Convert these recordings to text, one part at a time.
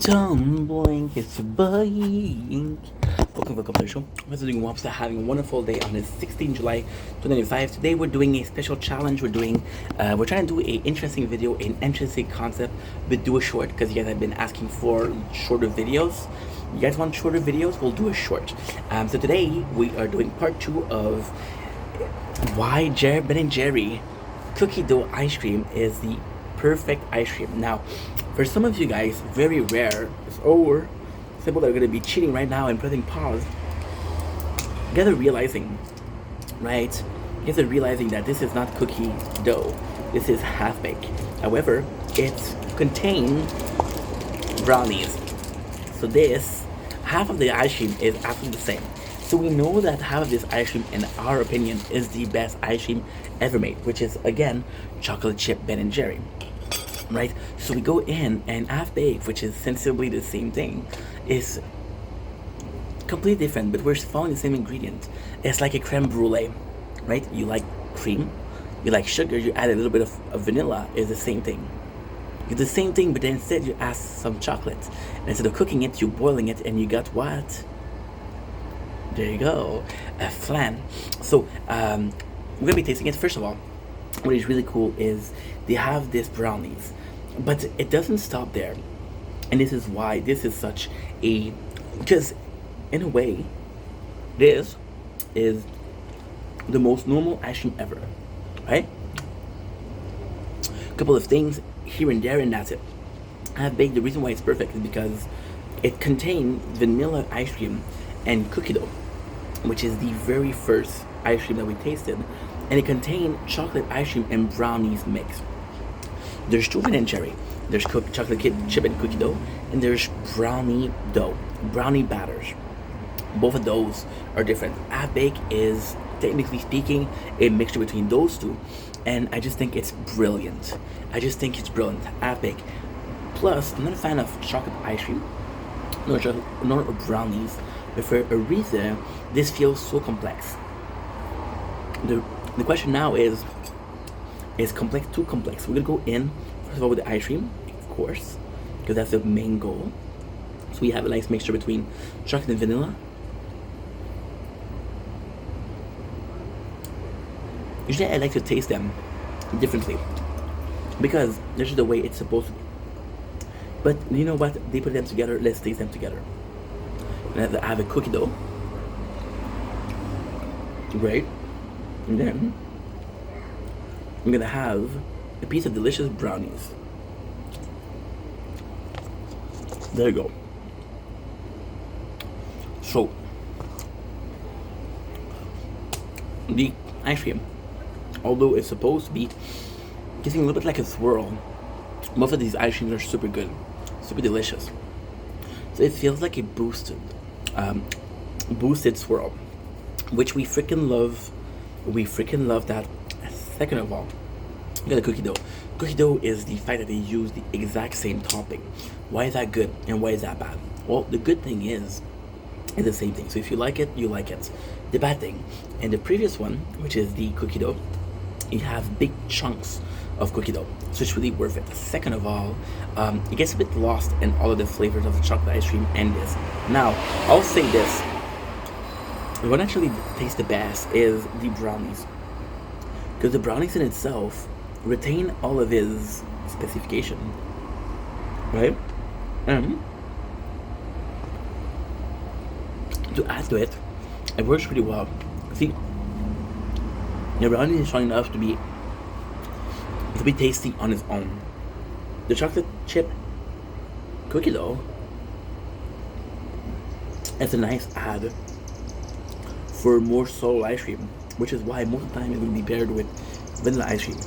Don't blink, it's a blink. Welcome to the show. I'm doing Wobster having a wonderful day on this 16 July 2025. Today we're doing a special challenge. We're trying to do a interesting video, an interesting concept, but do a short because you guys have been asking for shorter videos. You guys want shorter videos? We'll do a short. So today we are doing part 2 of why Ben and Jerry cookie dough ice cream is the perfect ice cream. Now, for some of you guys, very rare, or people that are going to be cheating right now and pressing pause, you guys are realizing, right? You guys are realizing that this is not cookie dough. This is half baked. However, it contains brownies. So this, half of the ice cream is absolutely the same. So we know that half of this ice cream, in our opinion, is the best ice cream ever made, which is, again, chocolate chip Ben and Jerry. Right? So we go in, and half baked, which is sensibly the same thing, is completely different, but we're following the same ingredient. It's like a creme brulee, right? You like cream, you like sugar, you add a little bit of vanilla, is the same thing. It's the same thing, but then instead you add some chocolate. And instead of cooking it, you're boiling it, and you got what? There you go, a flan. So we're gonna be tasting it. First of all, what is really cool is they have this brownies, but it doesn't stop there. And this is why this is such a, because in a way, this is the most normal ice cream ever, right? A couple of things here and there, and that's it. Half baked, the reason why it's perfect is because it contains vanilla ice cream and cookie dough, which is the very first ice cream that we tasted, and it contained chocolate ice cream and brownies mix. There's two Ben and Jerry. There's chocolate chip and cookie dough, and there's brownie dough, brownie batters. Both of those are different. Half baked is, technically speaking, a mixture between those two, and I just think it's brilliant. Half baked. Plus, I'm not a fan of chocolate ice cream, nor brownies, but for a reason, this feels so complex. The question now is complex too complex? We're gonna go in first of all with the ice cream, of course, because that's the main goal. So we have a nice mixture between chocolate and vanilla. Usually I like to taste them differently because this is the way it's supposed to be. But you know what? They put them together. Let's taste them together. And I have a cookie dough. Great. And then I'm gonna have a piece of delicious brownies. There you go. So the ice cream, although it's supposed to be getting a little bit like a swirl, most of these ice creams are super good, super delicious. So it feels like a boosted swirl, which we freaking love. We freaking love that. Second of all, we got the cookie dough. Cookie dough is the fact that they use the exact same topping. Why is that good and why is that bad? Well, the good thing is it's the same thing. So if you like it, you like it. The bad thing, in the previous one, which is the cookie dough, you have big chunks of cookie dough, so it's really worth it. Second of all, it gets a bit lost in all of the flavors of the chocolate ice cream and this. Now, I'll say this. What actually tastes the best is the brownies, because the brownies in itself retain all of his specification, right? And to add to it, it works pretty well. See, the brownie is strong enough to be tasty on its own. The chocolate chip cookie dough is a nice add for more subtle ice cream, which is why most of the time it will be paired with vanilla ice cream.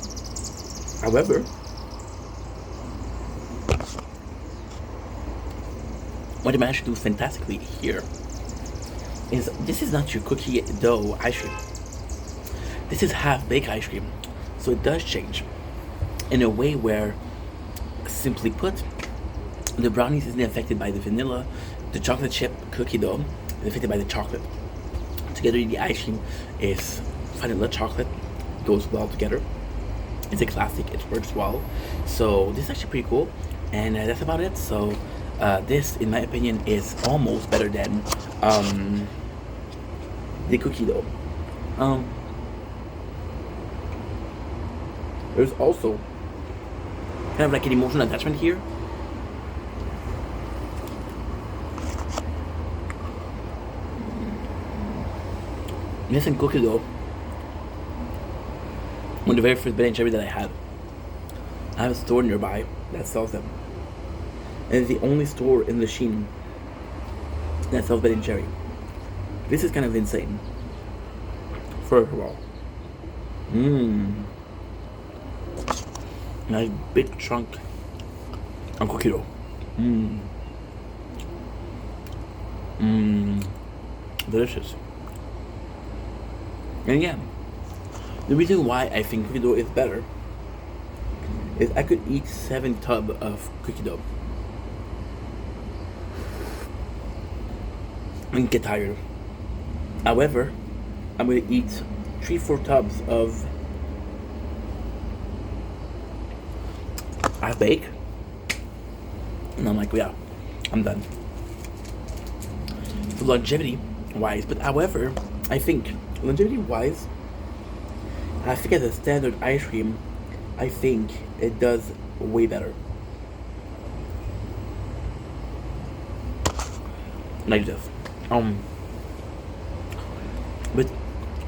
However, what they managed to do fantastically here is this is not your cookie dough ice cream. This is half baked ice cream, so it does change in a way where, simply put, the brownies isn't affected by the vanilla, the chocolate chip cookie dough is affected by the chocolate. Together, the ice cream is vanilla chocolate, goes well together. It's a classic, it works well. So this is actually pretty cool, and that's about it. So This, in my opinion, is almost better than the cookie dough. There's also kind of like an emotional attachment here. This and cookie dough, one of the very first Ben and Jerry that I had. I have a store nearby that sells them, and it's the only store in Lachine that sells Ben and Jerry. This is kind of insane. First of all, nice big chunk of cookie dough. Delicious. And yeah, the reason why I think cookie dough is better is I could eat 7 tubs of cookie dough and get tired. However, I'm gonna eat 3-4 tubs of half bake, and I'm like, yeah, I'm done. So longevity wise, but however, I think longevity wise, I think as a standard ice cream, I think it does way better. Like this.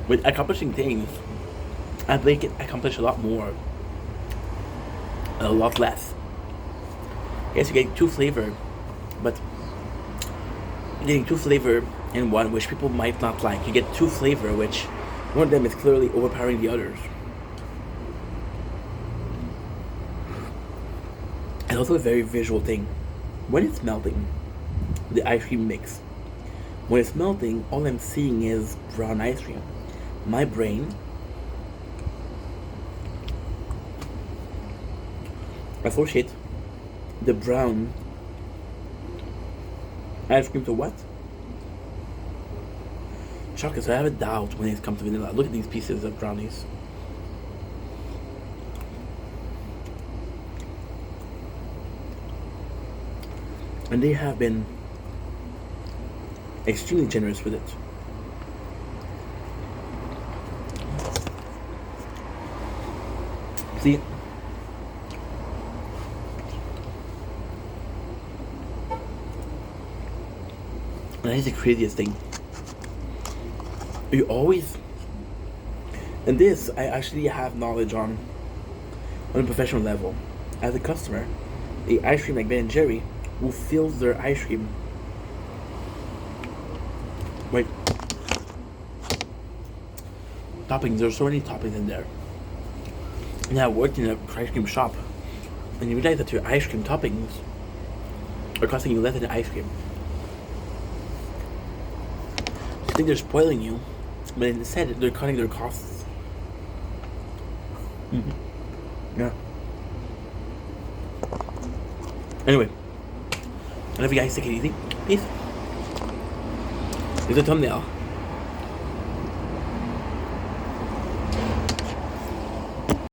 With accomplishing things, I think it accomplish a lot more, a lot less. Yes, you get 2 flavor, but getting 2 flavor in one, which people might not like. You get 2 flavor, which one of them is clearly overpowering the others. And also a very visual thing. When it's melting, the ice cream mix. When it's melting, all I'm seeing is brown ice cream. My brain associate the brown ice cream to what? Chocolate. So I have a doubt when it comes to vanilla. Look at these pieces of brownies. And they have been extremely generous with it. See? And that is the craziest thing. You always, and this I actually have knowledge on a professional level. As a customer, a ice cream like Ben and Jerry, who fills their ice cream. Wait. Toppings, there's so many toppings in there. And I worked in an ice cream shop, and you realize that your ice cream toppings are costing you less than ice cream. You think they're spoiling you, but instead they're cutting their costs. Yeah. Anyway, I love you guys. Take it easy. Peace. Here's a thumbnail.